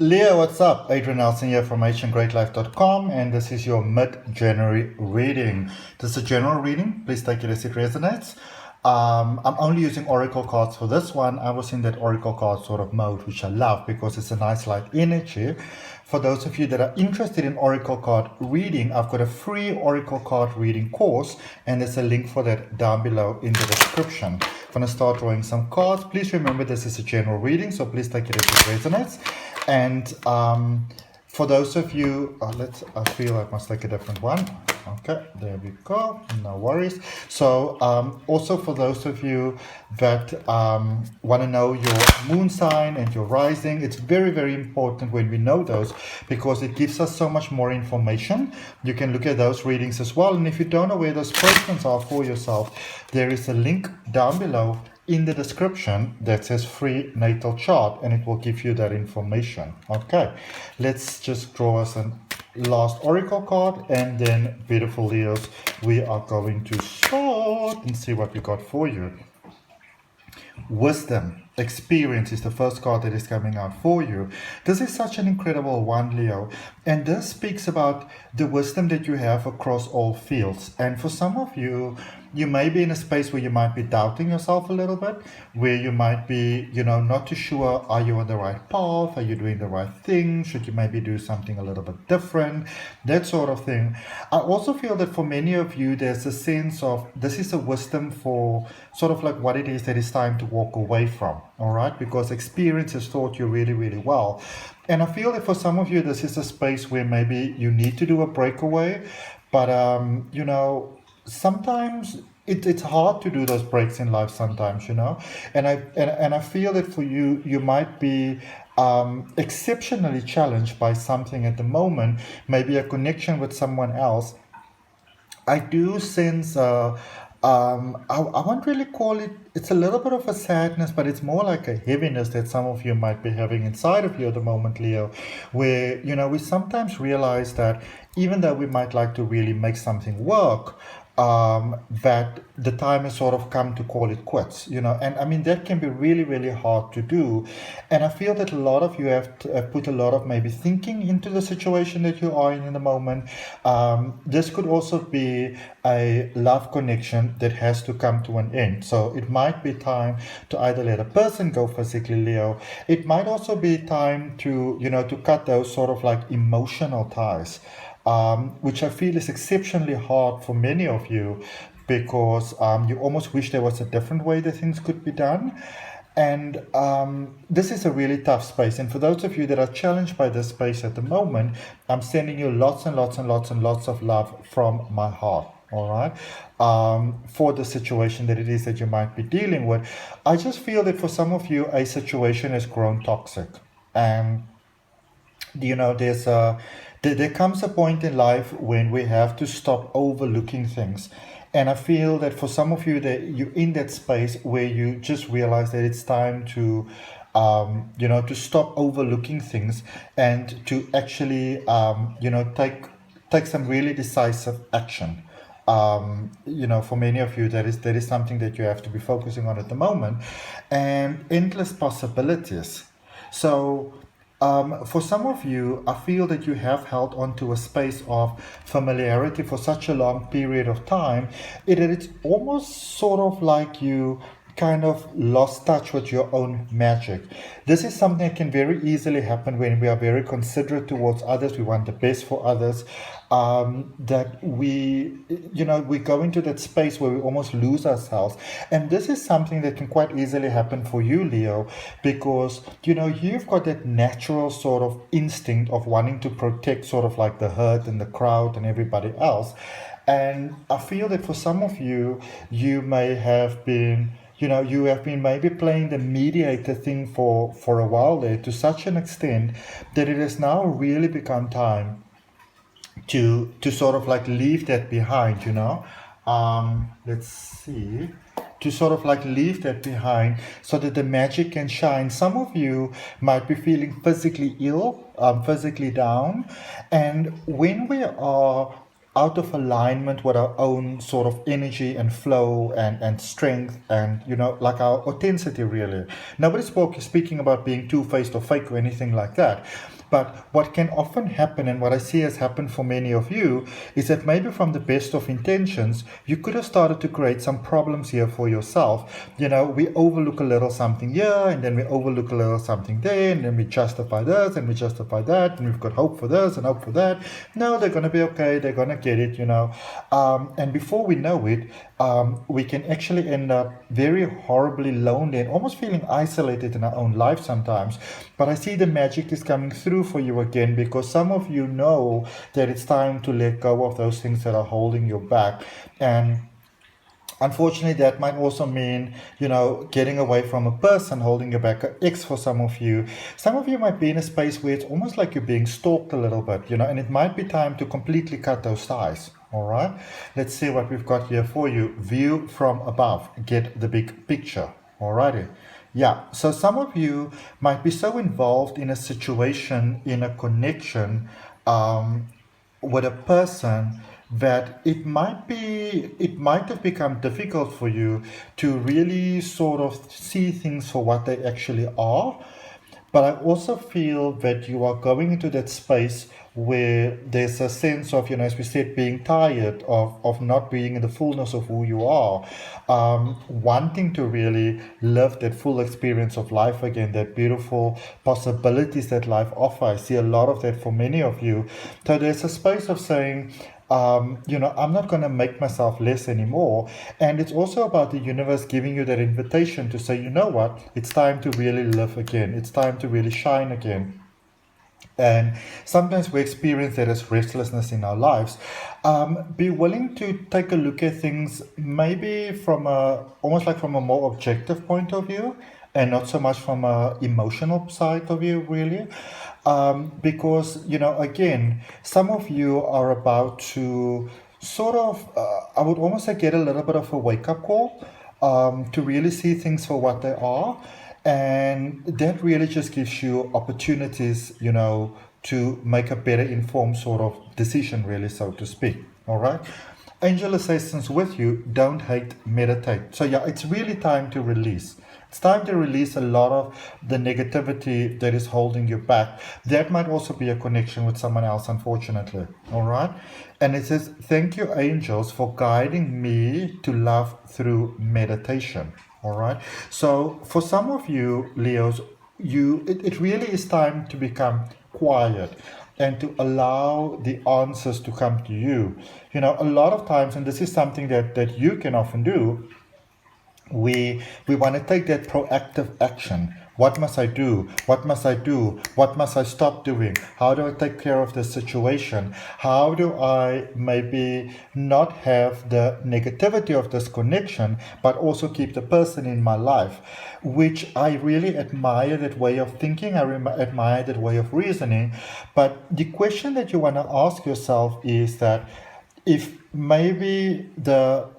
Leo, what's up? Adrian Nelson here from ahngreatlife.com, and this is your mid-January reading. This is a general reading. Please take it as it resonates. I'm only using oracle cards for this one. I was in that oracle card sort of mode, which I love because it's a nice light energy. For those of you that are interested in oracle card reading, I've got a free oracle card reading course, and there's a link for that down below in the description. I'm going to start drawing some cards. Please remember this is a general reading, so please take it as it resonates. And for those of you, I feel I must take a different one. Okay, there we go. No worries. So also for those of you that want to know your moon sign and your rising, it's very, very important when we know those because it gives us so much more information. You can look at those readings as well. And if you don't know where those placements are for yourself, there is a link down below in the description that says free natal chart, and it will give you that information. Okay, let's just draw us a last oracle card, and then beautiful Leos, we are going to start and see what we got for you. Wisdom, experience is the first card that is coming out for you. This is such an incredible one, Leo, and this speaks about the wisdom that you have across all fields. And for some of you, you may be in a space where you might be doubting yourself a little bit, where you might be, not too sure, are you on the right path? Are you doing the right thing? Should you maybe do something a little bit different? That sort of thing. I also feel that for many of you, there's a sense of, this is a wisdom for sort of like what it is that it's time to walk away from, all right? Because experience has taught you really, really well. And I feel that for some of you, this is a space where maybe you need to do a breakaway, but, sometimes it's hard to do those breaks in life sometimes, and I feel that for you, you might be exceptionally challenged by something at the moment, maybe a connection with someone else. I do sense I won't really call it, it's a little bit of a sadness, but it's more like a heaviness that some of you might be having inside of you at the moment, Leo, where, we sometimes realize that even though we might like to really make something work, that the time has sort of come to call it quits, and I mean, that can be really, really hard to do. And I feel that a lot of you have put a lot of maybe thinking into the situation that you are in the moment. This could also be a love connection that has to come to an end. So it might be time to either let a person go physically, Leo. It might also be time to, to cut those sort of like emotional ties. Which I feel is exceptionally hard for many of you because you almost wish there was a different way that things could be done. And this is a really tough space. And for those of you that are challenged by this space at the moment, I'm sending you lots and lots and lots and lots of love from my heart. All right, for the situation that it is that you might be dealing with. I just feel that for some of you, a situation has grown toxic. And there comes a point in life when we have to stop overlooking things. And I feel that for some of you, that you're in that space where you just realize that it's time to, to stop overlooking things and to actually, take some really decisive action. For many of you, that is something that you have to be focusing on at the moment, and endless possibilities. So for some of you, I feel that you have held on to a space of familiarity for such a long period of time, it's almost sort of like you kind of lost touch with your own magic. This is something that can very easily happen when we are very considerate towards others. We want the best for others. That we go into that space where we almost lose ourselves. And this is something that can quite easily happen for you, Leo, because, you've got that natural sort of instinct of wanting to protect sort of like the herd and the crowd and everybody else. And I feel that for some of you, you may have been you have been maybe playing the mediator thing for a while there, to such an extent that it has now really become time to sort of like leave that behind, let's see, to sort of like leave that behind so that the magic can shine. Some of you might be feeling physically ill, physically down, and when we are out of alignment with our own sort of energy and flow and strength and, like our authenticity, really. Nobody's speaking about being two-faced or fake or anything like that. But what can often happen, and what I see has happened for many of you, is that maybe from the best of intentions, you could have started to create some problems here for yourself. We overlook a little something here, and then we overlook a little something there, and then we justify this, and we justify that, and we've got hope for this and hope for that. No, they're going to be okay, they're going to get it, And before we know it, we can actually end up very horribly lonely and almost feeling isolated in our own life sometimes. But I see the magic is coming through for you again, because some of you know that it's time to let go of those things that are holding you back. And unfortunately, that might also mean, getting away from a person holding you back, an ex for some of you. Some of you might be in a space where it's almost like you're being stalked a little bit, and it might be time to completely cut those ties. All right, let's see what we've got here for you. View from above, get the big picture. All righty. Yeah, so some of you might be so involved in a situation, in a connection with a person, that it might have become difficult for you to really sort of see things for what they actually are. But I also feel that you are going into that space where there's a sense of, as we said, being tired of not being in the fullness of who you are, wanting to really live that full experience of life again, that beautiful possibilities that life offers. I see a lot of that for many of you. So there's a space of saying, I'm not going to make myself less anymore. And it's also about the universe giving you that invitation to say, you know what, it's time to really live again. It's time to really shine again. And sometimes we experience that as restlessness in our lives. Be willing to take a look at things maybe almost like from a more objective point of view, and not so much from a emotional side of view, really. Because, again, some of you are about to sort of, I would almost say, get a little bit of a wake-up call to really see things for what they are. And that really just gives you opportunities, to make a better informed sort of decision, really, so to speak. All right. Angel assistance with you. Don't hate, meditate. So yeah, it's really time to release. It's time to release a lot of the negativity that is holding you back. That might also be a connection with someone else, unfortunately. All right. And it says, thank you, angels, for guiding me to love through meditation. All right. So for some of you, Leos, it really is time to become quiet and to allow the answers to come to you. A lot of times, and this is something that you can often do, we want to take that proactive action. What must I do? What must I do? What must I stop doing? How do I take care of this situation? How do I maybe not have the negativity of this connection, but also keep the person in my life? Which I really admire that way of thinking. I admire that way of reasoning. But the question that you want to ask yourself is that, if maybe the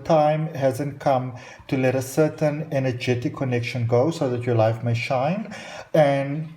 time hasn't come to let a certain energetic connection go so that your life may shine, and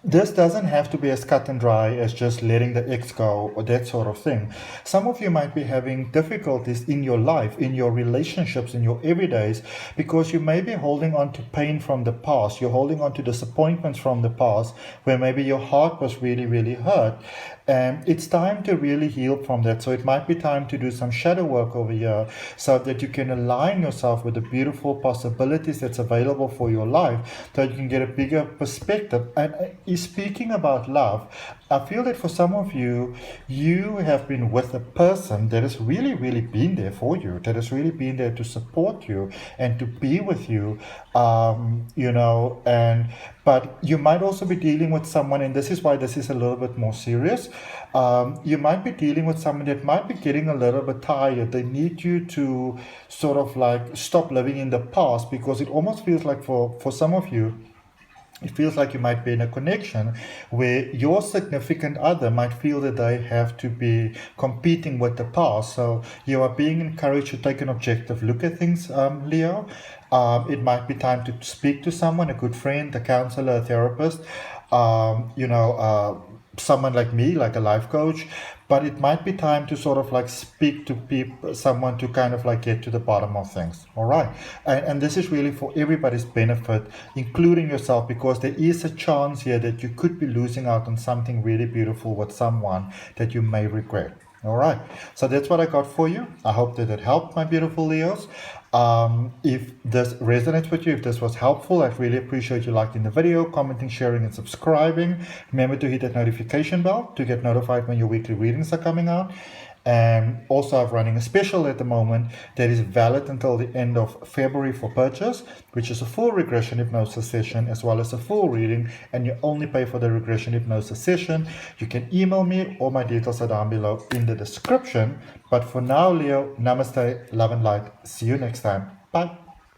this doesn't have to be as cut and dry as just letting the ex go or that sort of thing. Some of you might be having difficulties in your life, in your relationships, in your everydays, because you may be holding on to pain from the past. You're holding on to disappointments from the past where maybe your heart was really, really hurt. And it's time to really heal from that. So it might be time to do some shadow work over here so that you can align yourself with the beautiful possibilities that's available for your life, so you can get a bigger perspective. And speaking about love, I feel that for some of you, you have been with a person that has really, really been there for you, that has really been there to support you and to be with you, but you might also be dealing with someone, and this is why this is a little bit more serious. You might be dealing with someone that might be getting a little bit tired. They need you to sort of like stop living in the past, because it almost feels like for some of you, it feels like you might be in a connection where your significant other might feel that they have to be competing with the past. So you are being encouraged to take an objective look at things, Leo. It might be time to speak to someone, a good friend, a counselor, a therapist, someone like me, like a life coach. but it might be time to sort of like speak to people, someone, to kind of like get to the bottom of things. All right. And this is really for everybody's benefit, including yourself, because there is a chance here that you could be losing out on something really beautiful with someone that you may regret. All right, so that's what I got for you. I hope that it helped, my beautiful Leos. If this resonates with you, if this was helpful, I'd really appreciate you liking the video, commenting, sharing, and subscribing. Remember to hit that notification bell to get notified when your weekly readings are coming out. And also, I'm running a special at the moment that is valid until the end of February for purchase, which is a full regression hypnosis session as well as a full reading, and you only pay for the regression hypnosis session. You can email me, all my details are down below in the description. But for now, Leo, namaste, love and light. See you next time. Bye.